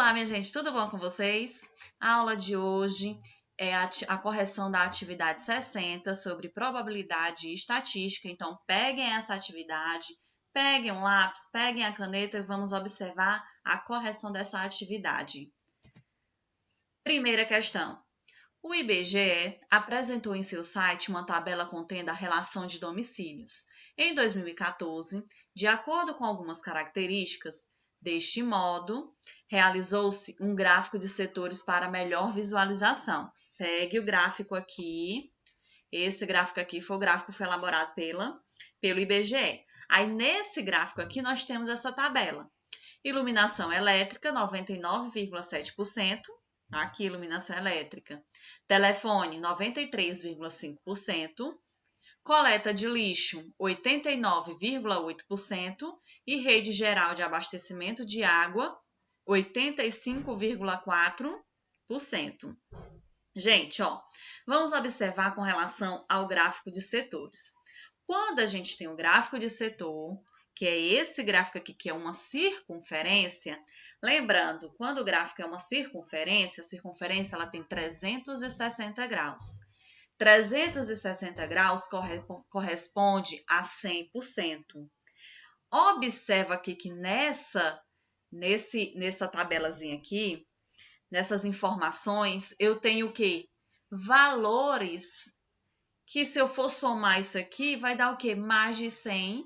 Olá, minha gente, tudo bom com vocês? A aula de hoje é a correção da atividade 60 sobre probabilidade e estatística. Então, peguem essa atividade, peguem um lápis, peguem a caneta e vamos observar a correção dessa atividade. Primeira questão. O IBGE apresentou em seu site uma tabela contendo a relação de domicílios. Em 2014, de acordo com algumas características, deste modo, realizou-se um gráfico de setores para melhor visualização. Segue o gráfico aqui. Esse gráfico aqui foi o gráfico que foi elaborado pelo IBGE. Aí, nesse gráfico aqui, nós temos essa tabela. Iluminação elétrica, 99,7%. Aqui, iluminação elétrica. Telefone, 93,5%. Coleta de lixo, 89,8%. E rede geral de abastecimento de água, 85,4%. Gente, vamos observar com relação ao gráfico de setores. Quando a gente tem um gráfico de setor, que é esse gráfico aqui, que é uma circunferência, lembrando, quando o gráfico é uma circunferência, a circunferência ela tem 360 graus. 360 graus corresponde a 100%. Observa aqui que nessa tabelazinha aqui, nessas informações, eu tenho o quê? Valores que, se eu for somar isso aqui, vai dar o quê? Mais de 100%.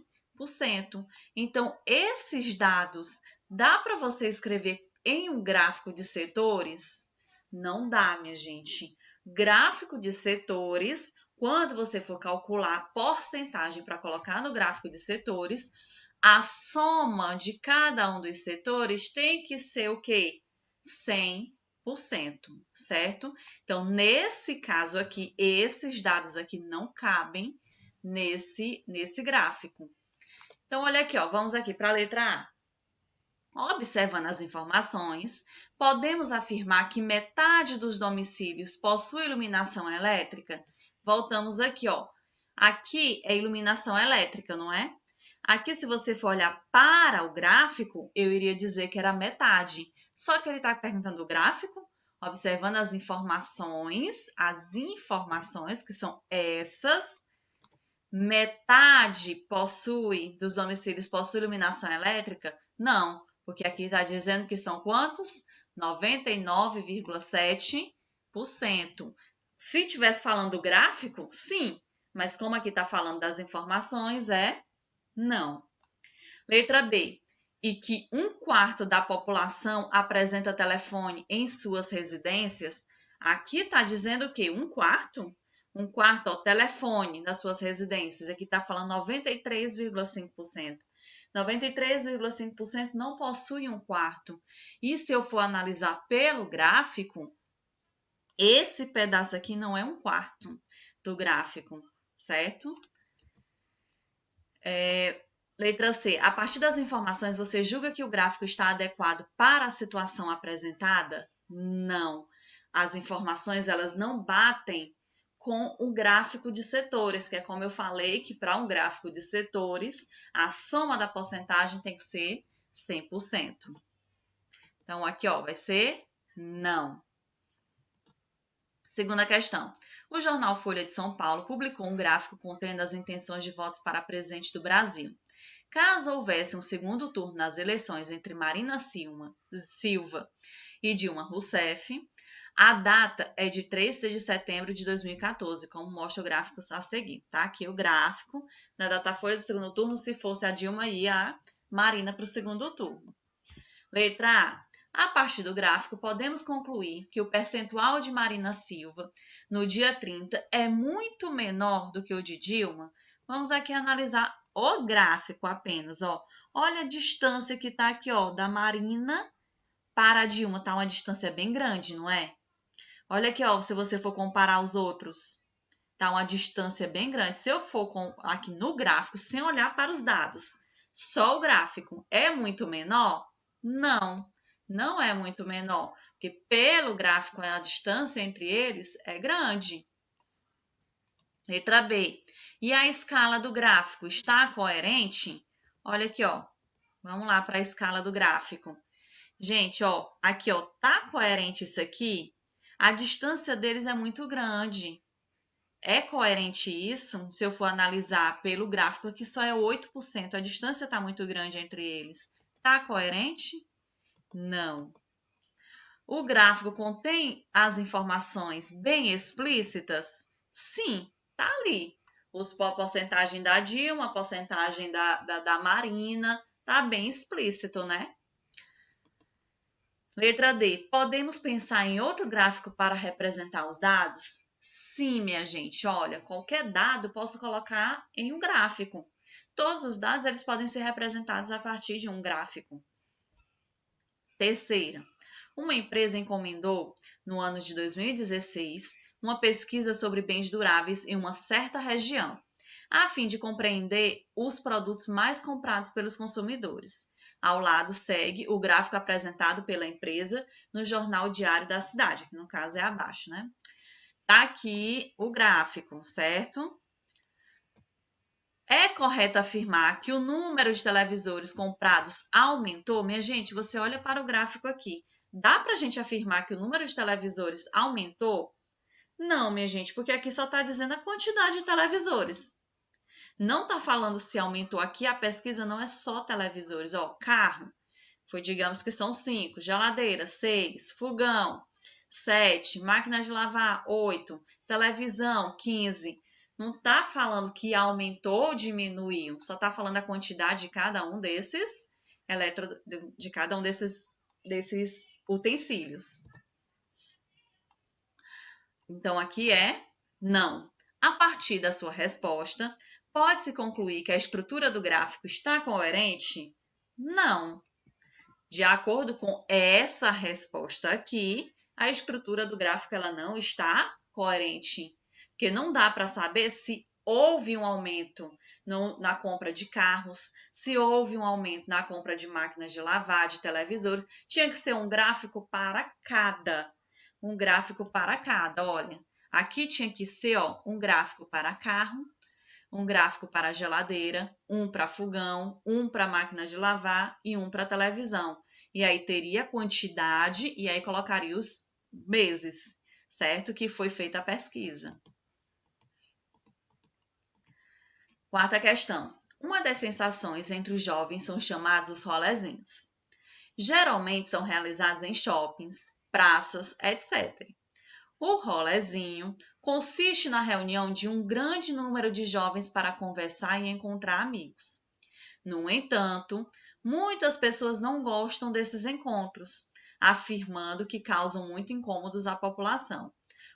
Então, esses dados, dá para você escrever em um gráfico de setores? Não dá, minha gente. Gráfico de setores, quando você for calcular a porcentagem para colocar no gráfico de setores, a soma de cada um dos setores tem que ser o quê? 100%, certo? Então, nesse caso aqui, esses dados aqui não cabem nesse gráfico. Então, olha aqui, vamos aqui para a letra A. Observando as informações, podemos afirmar que metade dos domicílios possui iluminação elétrica? Voltamos aqui, Aqui é iluminação elétrica, não é? Aqui, se você for olhar para o gráfico, eu iria dizer que era metade. Só que ele está perguntando o gráfico, observando as informações que são essas. Metade dos domicílios possui iluminação elétrica? Não, porque aqui está dizendo que são quantos? 99,7%. Se estivesse falando do gráfico, sim, mas como aqui está falando das informações, não. Letra B. E que 1/4 da população apresenta telefone em suas residências? Aqui está dizendo o quê? 1/4? 1/4, telefone nas suas residências. Aqui está falando 93,5%. 93,5% não possui 1/4. E se eu for analisar pelo gráfico, esse pedaço aqui não é 1/4 do gráfico, certo? Letra C. A partir das informações, você julga que o gráfico está adequado para a situação apresentada? Não. As informações, elas não batem com o gráfico de setores, que é como eu falei, que para um gráfico de setores, a soma da porcentagem tem que ser 100%. Então, aqui, vai ser não. Segunda questão. O jornal Folha de São Paulo publicou um gráfico contendo as intenções de votos para presidente do Brasil. Caso houvesse um segundo turno nas eleições entre Marina Silva e Dilma Rousseff, a data é de 3 de setembro de 2014, como mostra o gráfico a seguir. Tá? Aqui o gráfico da Datafolha do segundo turno, se fosse a Dilma e a Marina para o segundo turno. Letra A. A partir do gráfico, podemos concluir que o percentual de Marina Silva no dia 30 é muito menor do que o de Dilma. Vamos aqui analisar o gráfico apenas, Olha a distância que está aqui, da Marina para a Dilma. Está uma distância bem grande, não é? Olha aqui, se você for comparar os outros, está uma distância bem grande. Se eu for aqui no gráfico, sem olhar para os dados, só o gráfico é muito menor? Não é muito menor, porque pelo gráfico a distância entre eles é grande. Letra B. E a escala do gráfico está coerente? Olha aqui, vamos lá para a escala do gráfico. Gente, ó, aqui, ó, tá coerente isso aqui? A distância deles é muito grande. É coerente isso? Se eu for analisar pelo gráfico aqui, só é 8%. A distância está muito grande entre eles. Tá coerente? Não. O gráfico contém as informações bem explícitas? Sim, tá ali. A porcentagem da Dilma, a porcentagem da Marina, tá bem explícito, né? Letra D. Podemos pensar em outro gráfico para representar os dados? Sim, minha gente. Olha, qualquer dado eu posso colocar em um gráfico. Todos os dados eles podem ser representados a partir de um gráfico. Terceira, uma empresa encomendou, no ano de 2016, uma pesquisa sobre bens duráveis em uma certa região, a fim de compreender os produtos mais comprados pelos consumidores. Ao lado segue o gráfico apresentado pela empresa no Jornal Diário da Cidade, que no caso é abaixo, né? Tá aqui o gráfico, certo? É correto afirmar que o número de televisores comprados aumentou? Minha gente, você olha para o gráfico aqui. Dá para a gente afirmar que o número de televisores aumentou? Não, minha gente, porque aqui só está dizendo a quantidade de televisores. Não está falando se aumentou aqui, a pesquisa não é só televisores. Ó, carro, foi, digamos que são 5, geladeira, 6, fogão, 7, máquina de lavar, 8, televisão, 15. Não está falando que aumentou ou diminuiu, só está falando a quantidade de cada um desses de cada um desses utensílios. Então, aqui é não. A partir da sua resposta, pode-se concluir que a estrutura do gráfico está coerente? Não. De acordo com essa resposta aqui, a estrutura do gráfico ela não está coerente, porque não dá para saber se houve um aumento na compra de carros, se houve um aumento na compra de máquinas de lavar, de televisor. Tinha que ser um gráfico para cada. Um gráfico para cada, olha. Aqui tinha que ser ó, um gráfico para carro, um gráfico para geladeira, um para fogão, um para máquina de lavar e um para televisão. E aí teria a quantidade e aí colocaria os meses, certo? Que foi feita a pesquisa. Quarta questão. Uma das sensações entre os jovens são chamados os rolezinhos. Geralmente são realizados em shoppings, praças, etc. O rolezinho consiste na reunião de um grande número de jovens para conversar e encontrar amigos. No entanto, muitas pessoas não gostam desses encontros, afirmando que causam muito incômodos à população.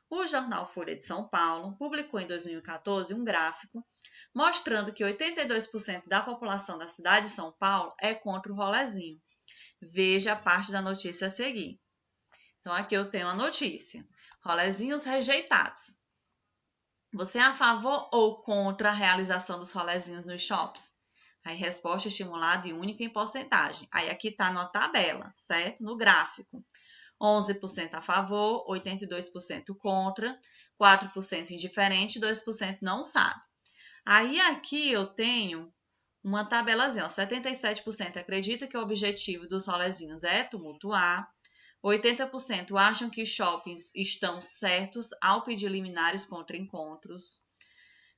O jornal Folha de São Paulo publicou em 2014 um gráfico mostrando que 82% da população da cidade de São Paulo é contra o rolezinho. Veja a parte da notícia a seguir. Então, aqui eu tenho a notícia. Rolezinhos rejeitados. Você é a favor ou contra a realização dos rolezinhos nos shops? Aí, resposta estimulada e única em porcentagem. Aí, aqui está na tabela, certo? No gráfico. 11% a favor, 82% contra, 4% indiferente, 2% não sabe. Aí, aqui eu tenho uma tabelazinha. Ó, 77% acredita que o objetivo dos rolezinhos é tumultuar, 80% acham que shoppings estão certos ao pedir liminares contra encontros.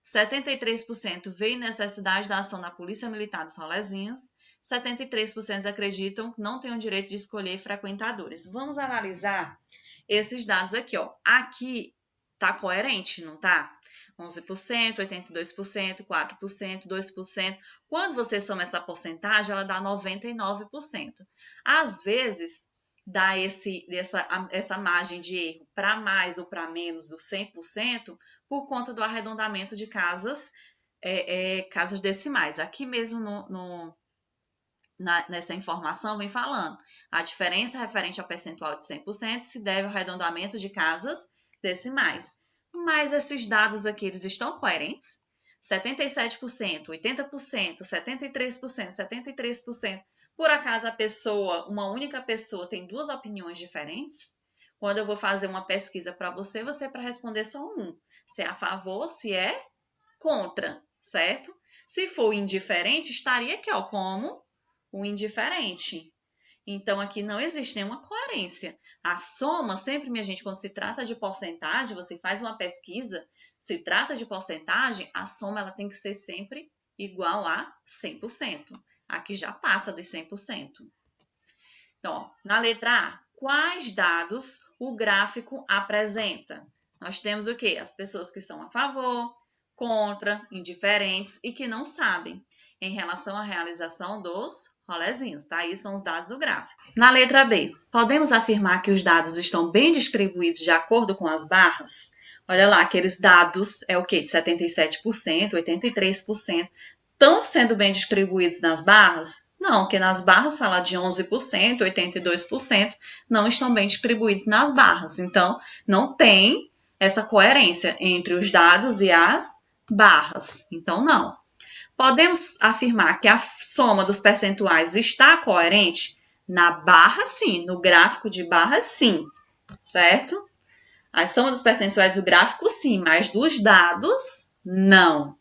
73% veem necessidade da ação da Polícia Militar dos rolezinhos. 73% acreditam que não têm o direito de escolher frequentadores. Vamos analisar esses dados aqui, ó. Aqui tá coerente, não tá? 11%, 82%, 4%, 2%. Quando você soma essa porcentagem, ela dá 99%. Às vezes, dá essa margem de erro para mais ou para menos do 100% por conta do arredondamento de casas decimais. Aqui mesmo nessa informação vem falando. A diferença referente ao percentual de 100% se deve ao arredondamento de casas decimais. Mas esses dados aqui, eles estão coerentes? 77%, 80%, 73%, 73%. Por acaso uma única pessoa tem duas opiniões diferentes? Quando eu vou fazer uma pesquisa para você, você é para responder só um. Se é a favor, se é contra, certo? Se for indiferente, estaria aqui, ó, como o indiferente. Então, aqui não existe nenhuma coerência. A soma, sempre, minha gente, quando se trata de porcentagem, você faz uma pesquisa, se trata de porcentagem, a soma ela tem que ser sempre igual a 100%. Aqui já passa dos 100%. Então, ó, na letra A, quais dados o gráfico apresenta? Nós temos o quê? As pessoas que são a favor, contra, indiferentes e que não sabem em relação à realização dos rolezinhos, tá? Aí são os dados do gráfico. Na letra B, podemos afirmar que os dados estão bem distribuídos de acordo com as barras? Olha lá, aqueles dados é o quê? De 77%, 83%. Estão sendo bem distribuídos nas barras? Não, porque nas barras fala de 11%, 82%, não estão bem distribuídos nas barras. Então, não tem essa coerência entre os dados e as barras. Então, não. Podemos afirmar que a soma dos percentuais está coerente? Na barra, sim. No gráfico de barra, sim. Certo? A soma dos percentuais do gráfico, sim. Mas dos dados, não.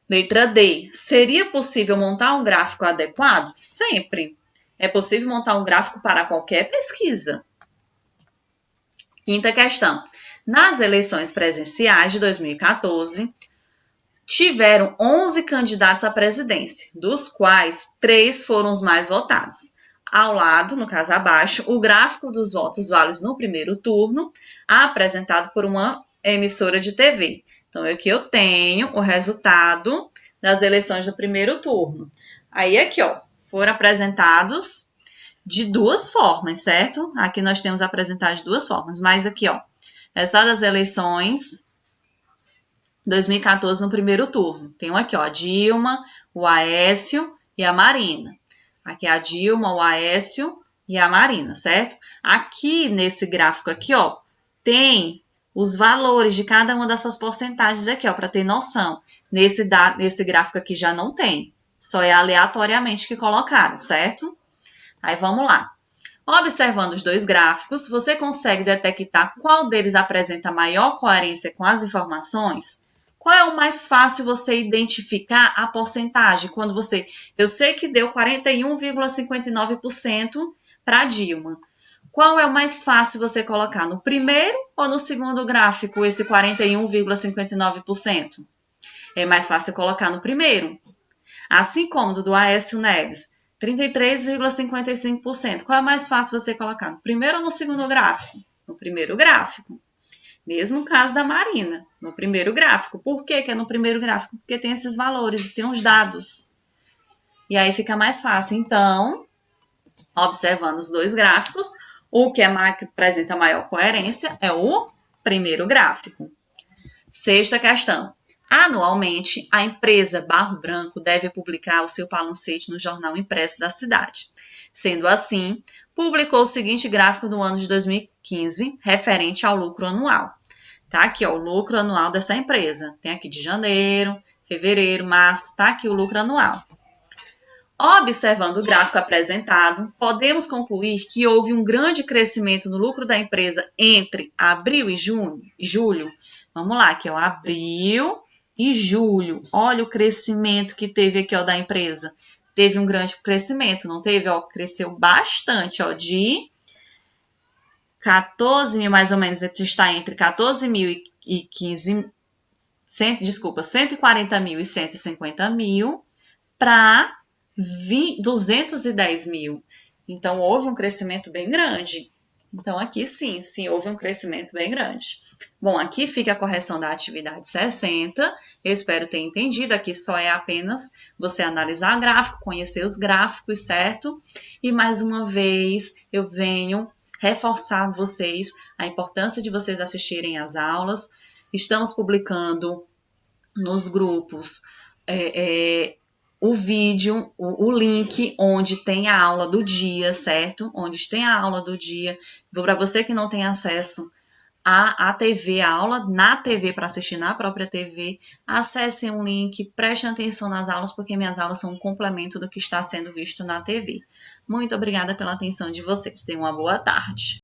Letra D. Seria possível montar um gráfico adequado? Sempre. É possível montar um gráfico para qualquer pesquisa. Quinta questão. Nas eleições presenciais de 2014, tiveram 11 candidatos à presidência, dos quais 3 foram os mais votados. Ao lado, no caso abaixo, o gráfico dos votos válidos no primeiro turno, apresentado por uma emissora de TV. Então, aqui eu tenho o resultado das eleições do primeiro turno. Aí, aqui, ó, foram apresentados de duas formas, certo? Aqui nós temos apresentado de duas formas, mas aqui, ó, resultado das eleições 2014 no primeiro turno. Tem aqui, ó, a Dilma, o Aécio e a Marina. Aqui é a Dilma, o Aécio e a Marina, certo? Aqui, nesse gráfico aqui, ó, tem os valores de cada uma dessas porcentagens aqui, ó, para ter noção. Nesse gráfico aqui já não tem. Só é aleatoriamente que colocaram, certo? Aí, vamos lá. Observando os dois gráficos, você consegue detectar qual deles apresenta maior coerência com as informações? Qual é o mais fácil você identificar a porcentagem? Quando você... Eu sei que deu 41,59% para Dilma. Qual é o mais fácil você colocar? No primeiro ou no segundo gráfico, esse 41,59%? É mais fácil colocar no primeiro. Assim como do Aécio Neves, 33,55%. Qual é mais fácil você colocar? No primeiro ou no segundo gráfico? No primeiro gráfico. Mesmo caso da Marina, no primeiro gráfico. Por que é no primeiro gráfico? Porque tem esses valores, tem os dados. E aí fica mais fácil. Então, observando os dois gráficos, o que apresenta maior coerência é o primeiro gráfico. Sexta questão. Anualmente, a empresa Barro Branco deve publicar o seu balancete no jornal impresso da cidade. Sendo assim, publicou o seguinte gráfico do ano de 2015, referente ao lucro anual. Tá aqui, ó, o lucro anual dessa empresa. Tem aqui de janeiro, fevereiro, março, tá aqui o lucro anual. Observando o gráfico apresentado, podemos concluir que houve um grande crescimento no lucro da empresa entre abril e julho. Vamos lá, aqui, ó, abril e julho. Olha o crescimento que teve aqui, ó, da empresa. Teve um grande crescimento, não teve? Ó, cresceu bastante, ó, de 14 mil, mais ou menos, está entre 14 mil e 15, 140 mil e 150 mil para 210 mil. Então, houve um crescimento bem grande. Então, aqui sim, houve um crescimento bem grande. Bom, aqui fica a correção da atividade 60. Eu espero ter entendido. Aqui só é apenas você analisar o gráfico, conhecer os gráficos, certo? E mais uma vez, eu venho reforçar vocês a importância de vocês assistirem às aulas. Estamos publicando nos grupos o vídeo, o link onde tem a aula do dia, certo? Onde tem a aula do dia. Para você que não tem acesso à TV, a aula na TV, para assistir na própria TV, acessem o link, prestem atenção nas aulas, porque minhas aulas são um complemento do que está sendo visto na TV. Muito obrigada pela atenção de vocês. Tenham uma boa tarde.